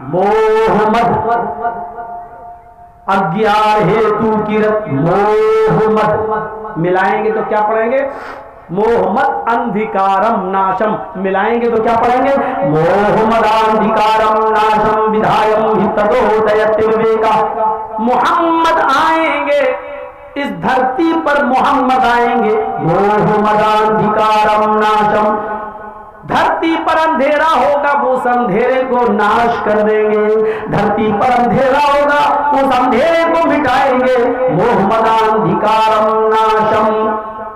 मोह मद अज्ञान हेतु किरत मोह मद मिलाएंगे तो क्या पढ़ेंगे? मोह मद अंधिकारम नाशम मिलाएंगे तो क्या पढ़ेंगे? मोह मद अंधिकारम नाशम विधायम हि तदोदयति विवेका। मोहम्मद आएंगे इस धरती पर, मोहम्मद आएंगे, मोह मद अंधिकारम नाशम, धरती पर अंधेरा होगा वो उस अंधेरे को नाश कर देंगे, धरती पर अंधेरा होगा उस अंधेरे को मिटाएंगे। मोहम्मदाधिकारम नाशम,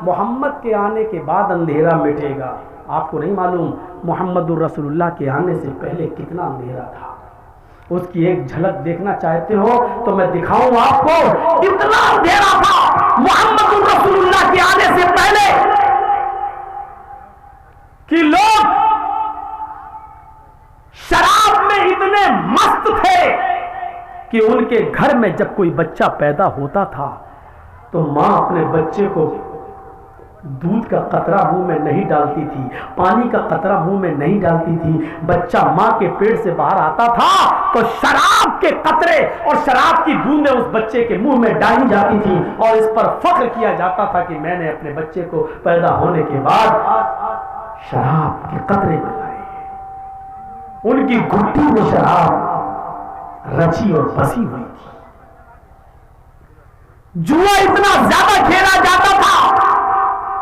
मोहम्मद के आने के बाद अंधेरा मिटेगा। आपको नहीं मालूम मोहम्मदुर रसूलुल्लाह के आने से पहले कितना अंधेरा था? उसकी एक झलक देखना चाहते हो तो मैं दिखाऊं आपको, कितना अंधेरा था मोहम्मदुर रसूलुल्लाह के आने से पहले कि लोग शराब में इतने मस्त थे कि उनके घर में जब कोई बच्चा पैदा होता था तो मां अपने बच्चे को दूध का कतरा मुंह में नहीं डालती थी, पानी का कतरा मुंह में नहीं डालती थी। बच्चा मां के पेट से बाहर आता था तो शराब के कतरे और शराब की बूंदें उस बच्चे के मुंह में डाली जाती थी और इस पर फख्र किया जाता था कि मैंने अपने बच्चे को पैदा होने के बाद शराब के कतरे मिलाए, उनकी घुट्टी में शराब रची और बसी हुई थी। जुआ इतना ज्यादा खेला जाता था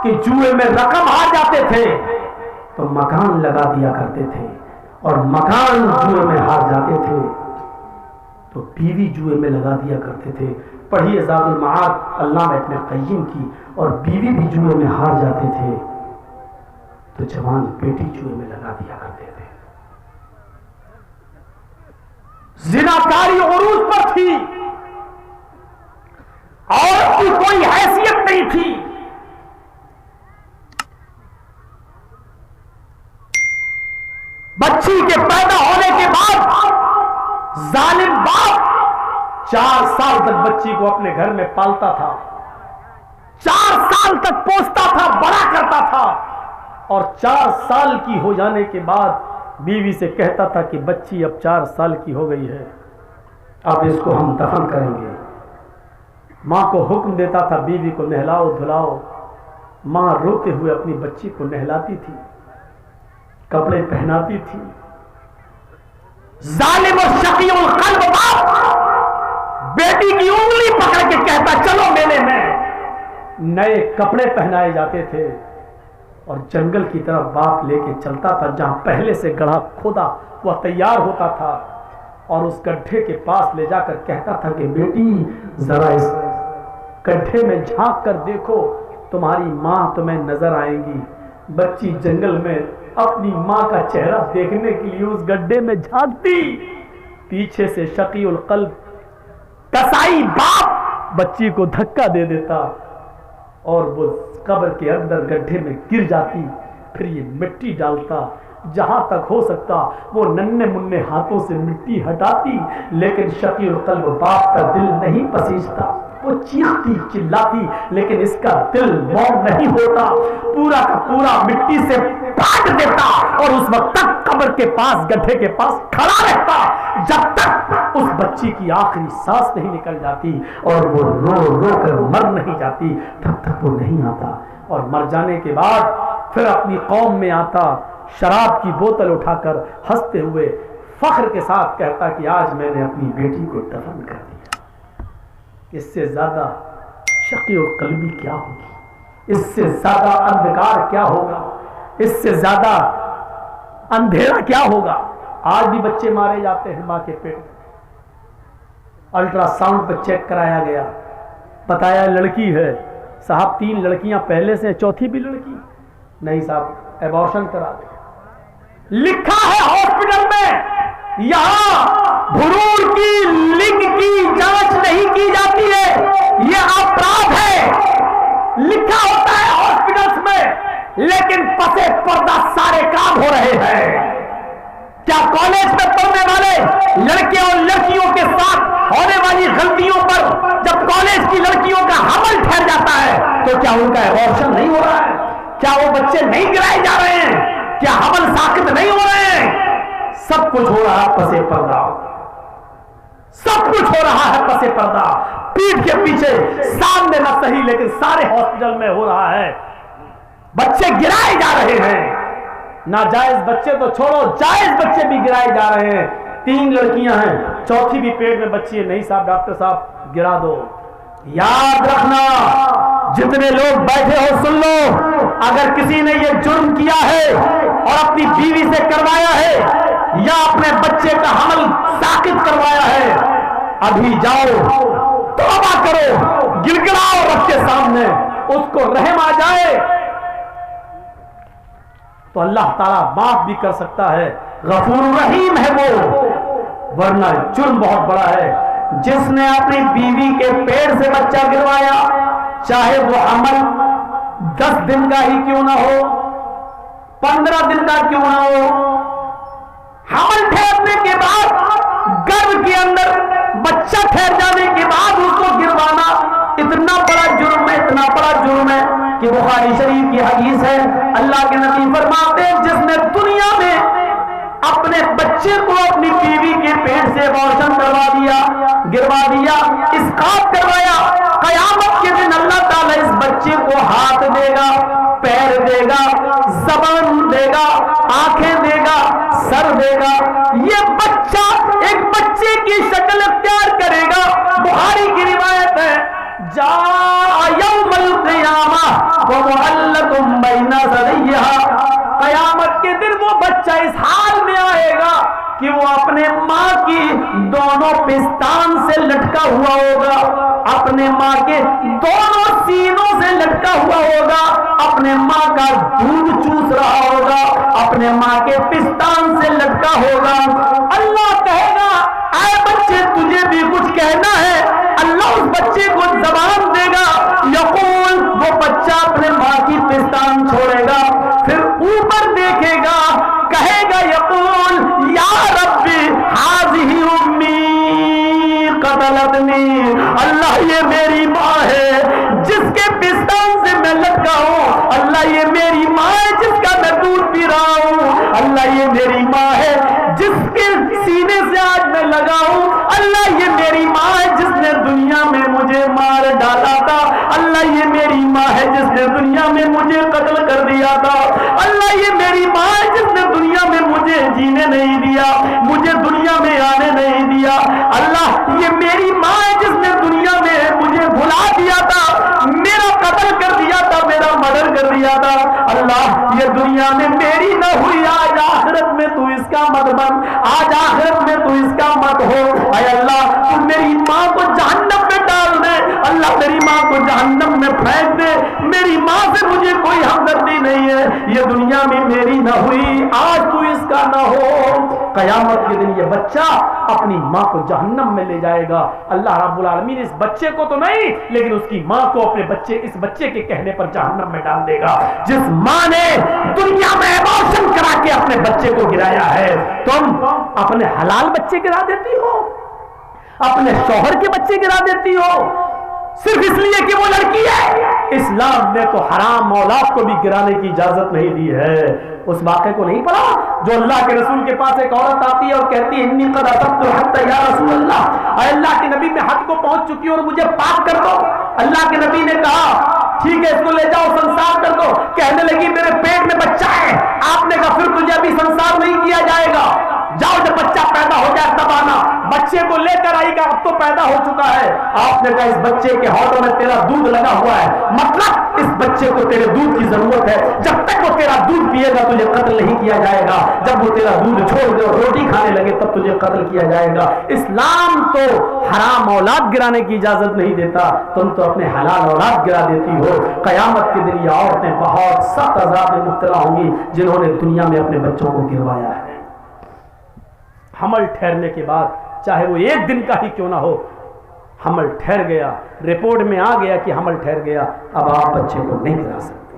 कि जुए में रकम हार जाते थे तो मकान लगा दिया करते थे, और मकान जुए में हार जाते थे तो बीवी जुए में लगा दिया करते थे। पढ़िए ज़ादुल मआद अल्लामा इब्न क़य्यिम की, और बीवी भी जुए में हार जाते थे तो जवान बेटी जुए में लगा दिया करते थे। जिनाकारी उरूज पर थी, औरत की कोई हैसियत नहीं थी। बच्ची के पैदा होने के बाद जालिम बाप 4 साल तक बच्ची को अपने घर में पालता था, 4 साल तक पोसता था, बड़ा करता था, और 4 साल की हो जाने के बाद बीवी से कहता था कि बच्ची अब 4 साल की हो गई है, अब इसको हम दफन करेंगे। मां को हुक्म देता था बीवी को नहलाओ धुलाओ। मां रोते हुए अपनी बच्ची को नहलाती थी, कपड़े पहनाती थी। जालिम और शकीउल कल्ब बाप बेटी की उंगली पकड़ के कहता चलो मेले में। नए कपड़े पहनाए जाते थे और जंगल की तरफ बाप लेके चलता था जहां पहले से गड्ढा खोदा वह तैयार होता था, और उस गड्ढे के पास ले जाकर कहता था कि बेटी जरा इस गड्ढे में झांक कर देखो, तुम्हारी मां तुम्हें नजर आएंगी। बच्ची जंगल में अपनी मां का चेहरा देखने के लिए उस गड्ढे में झांकती। पीछे से शकीउल कल्ब कसाई बाप बच्ची को धक्का दे देता और वो कब्र के अंदर गड्ढे में गिर जाती। फिर ये मिट्टी डालता, जहां तक हो सकता वो नन्हे मुन्ने हाथों से मिट्टी हटाती, लेकिन शकीउल कल्ब बाप का दिल नहीं पसीजता। वो चीखती चिल्लाती लेकिन इसका दिल मौन नहीं होता, पूरा का पूरा मिट्टी से काट देता और उस वक्त तक कब्र के पास गड्ढे के पास खड़ा रहता जब तक उस बच्ची की आखिरी सांस नहीं निकल जाती और वो रो रो कर मर नहीं जाती, तब तक वो नहीं आता। और मर जाने के बाद फिर अपनी कौम में आता, शराब की बोतल उठाकर हंसते हुए फख्र के साथ कहता कि आज मैंने अपनी बेटी को दफन कर दिया। इससे ज्यादा शकीउल कल्बी क्या होगी, इससे ज्यादा अंधकार क्या होगा, इससे ज्यादा अंधेरा क्या होगा। आज भी बच्चे मारे जाते हैं मां के पेट में। अल्ट्रासाउंड पर चेक कराया गया, बताया लड़की है। साहब 3 लड़कियां पहले से, चौथी भी लड़की नहीं साहब, एबॉर्शन करा दे। लिखा है हॉस्पिटल में यहां भ्रूण की लिंग की जांच नहीं की जाती है, यह अपराध है। लिखा होता है हॉस्पिटल्स में, लेकिन पसे पर्दा सारे काम हो रहे हैं। क्या कॉलेज में पढ़ने वाले लड़के और लड़कियों के साथ होने वाली गलतियों पर जब कॉलेज की लड़कियों का हमल ठहर जाता है तो क्या उनका एबॉर्शन नहीं हो रहा है? क्या वो बच्चे नहीं गिराए जा रहे हैं? क्या हमल साकित नहीं हो रहे हैं? सब कुछ हो रहा है पसे पर्दा, सब कुछ हो रहा है पसे पर्दा, पीठ के पीछे, सामने न सही लेकिन सारे हॉस्पिटल में हो रहा है। बच्चे गिराए जा रहे हैं, नाजायज बच्चे तो छोड़ो, जायज बच्चे भी गिराए जा रहे हैं। 3 लड़कियां हैं, चौथी भी पेट में बच्ची है। नहीं साहब, डॉक्टर साहब गिरा दो। याद रखना, जितने लोग बैठे हो सुन लो, अगर किसी ने ये जुर्म किया है और अपनी बीवी से करवाया है या अपने बच्चे का हमल साकित करवाया है, अभी जाओ तौबा करो, गिड़गिड़ाओ रब के सामने, उसको रहम आ जाए तो अल्लाह ताला माफ भी कर सकता है, गफूर रहीम है वो। वरना जुर्म बहुत बड़ा है। जिसने अपनी बीवी के पेट से बच्चा गिरवाया, चाहे वो अमल 10 दिन का ही क्यों ना हो, 15 दिन का क्यों ना हो, हमल ठहरने के बाद गर्भ के अंदर बच्चा ठहर जाने के बाद उसको गिरवाना इतना बड़ा जुर्म है, इतना बड़ा जुर्म है कि बुखारी शरीफ की हदीस है, अल्लाह के नबी फरमाते हैं, जिसने दुनिया में अपने बच्चे को अपनी बीवी के पेट से अबॉर्शन करवा दिया, गिरवा दिया, इसकात करवाया, कयामत के दिन अल्लाह ताला इस बच्चे को हाथ देगा, पैर देगा, जबान देगा, आंखें देगा, सर देगा। ये बच्चा एक बच्चे की शक्ल अख्तियार करेगा। बुखारी की रिवायत है, जा यौमल क़ियामा व मुअल्लकुम बैना सदियहा, कयामत के दिन वो बच्चा इस हाल में आएगा कि वो अपने माँ की दोनों पिस्तान से लटका हुआ होगा, अपने माँ के दोनों सीनों से लटका हुआ होगा, अपने माँ का दूध चूस रहा होगा, अपने माँ के पिस्तान से लटका होगा। अल्लाह कहेगा, आए बच्चे तुझे भी कुछ कहना है। अल्लाह उस बच्चे को जबान देगा, यकूल, वो बच्चा अपने माँ की पिस्तान छोड़ेगा, फिर ऊपर देखेगा, कहेगा यकूल या रब्बी हाज़िही उम्मी क़तलतनी, अल्लाह ये मेरी माँ है जिसके पिस्तान से मैं लटका हूँ, अल्लाह ये मेरी माँ है जिसका मैं दूध पी रहा हूँ, अल्लाह ये मेरी माँ है जिसके सीने से आज मैं लगा हूँ, अल्लाह ये मेरी माँ है जिसने दुनिया में मुझे मार डाला था, अल्लाह ये मेरी माँ है जिसने दुनिया में मुझे कत्ल कर दिया था, अल्लाह ये मेरी माँ है जिसने दुनिया में मुझे जीने नहीं दिया, मुझे दुनिया में आने नहीं दिया, अल्लाह ये मेरी माँ है जिसने दुनिया में मुझे भुला दिया था, मेरा कत्ल कर दिया था, मेरा मर्डर कर दिया था, अल्लाह ये दुनिया में मेरी न हुई, आज आखिरत में तू इसका मत बन, आज आखिरत में तू इसका मत हो। ऐ अल्लाह तू मेरी माँ को जहन्नम में डाल दे, अल्लाह मेरी माँ को जहन्नम में फेंक दे, मेरी माँ से मुझे कोई हमदर्दी नहीं है, ये दुनिया में मेरी न हुई, आज तू इसका न हो। कयामत के दिन ये बच्चा अपनी माँ को जहन्नम में ले जाएगा। अल्लाह रब्बुल आलमीन इस बच्चे को तो नहीं, लेकिन उसकी माँ को अपने बच्चे, इस बच्चे के कहने पर जहन्नम में डाल देगा। जिस माँ ने दुनिया में अबॉर्शन करा के अपने बच्चे को गिराया है, तुम अपने हलाल बच्चे गिरा देती हो, अपने शौहर के बच्चे गिरा देती हो, सिर्फ इसलिए कि वो लड़की है। इस्लाम ने तो हराम औलाद को भी गिराने की इजाजत नहीं दी है। उस वाक़े को नहीं पढ़ा जो अल्लाह के रसूल के पास एक औरत आती है और कहती है, इन्नी क़द असब्तु हत्ता या रसूल अल्लाह, अल्लाह के नबी मैं हद को पहुंच चुकी हूं और मुझे पाक कर दो। अल्लाह के नबी ने कहा, ठीक है इसको ले जाओ संसार कर दो। कहने लगी मेरे पेट में बच्चा है। आपने कहा फिर तुझे अभी संसार नहीं किया जाएगा, जाओ जब बच्चा पैदा हो जाए तब आना। बच्चे को लेकर आई का अब तो पैदा हो चुका है। आपने कहा इस बच्चे के होठों में तेरा दूध लगा हुआ है, मतलब इस बच्चे को तेरे दूध की जरूरत है, जब तक वो तेरा दूध पिएगा तुझे कत्ल नहीं किया जाएगा, जब वो तेरा दूध छोड़ दे और रोटी खाने लगे तब तुझे कत्ल किया जाएगा। इस्लाम तो हराम औलाद गिराने की इजाजत नहीं देता, तुम तो अपने हलाल औलाद गिरा देती हो। कयामत के दिन ये औरतें बहुत सख्त अज़ाब में मुब्तला होंगी जिन्होंने दुनिया में अपने बच्चों को गिरवाया है। हमल ठहरने के बाद चाहे वो एक दिन का ही क्यों ना हो, हमल ठहर गया, रिपोर्ट में आ गया कि हमल ठहर गया, अब आप बच्चे को नहीं गिरा सकते,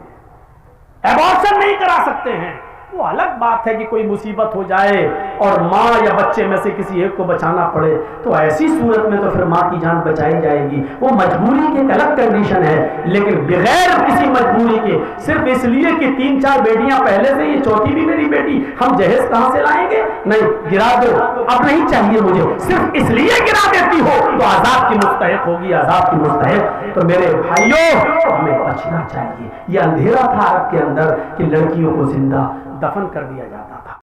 एबॉर्शन नहीं करा सकते हैं। وہ الگ بات ہے کہ کوئی مصیبت ہو جائے اور ماں یا بچے میں سے کسی ایک کو بچانا پڑے، تو ایسی صورت میں تو پھر ماں کی جان بچائی جائے گی، وہ مجبوری کی ایک الگ کنڈیشن ہے۔ لیکن بغیر کسی مجبوری کے، صرف اس لیے کہ 3-4 بیٹیاں پہلے سے، یہ چوتھی بھی میری بیٹی، ہم جہیز کہاں سے لائیں گے؟ نہیں، گرا دو، اب نہیں چاہیے مجھے، صرف اس لیے گرا دیتی ہو تو عذاب کی مستحق ہوگی، عذاب کی مستحق۔ تو میرے بھائیوں، ہمیں بچنا چاہیے۔ یہ اندھیرا تھا عرب کے اندر کہ لڑکیوں کو زندہ دفن کر دیا جاتا تھا۔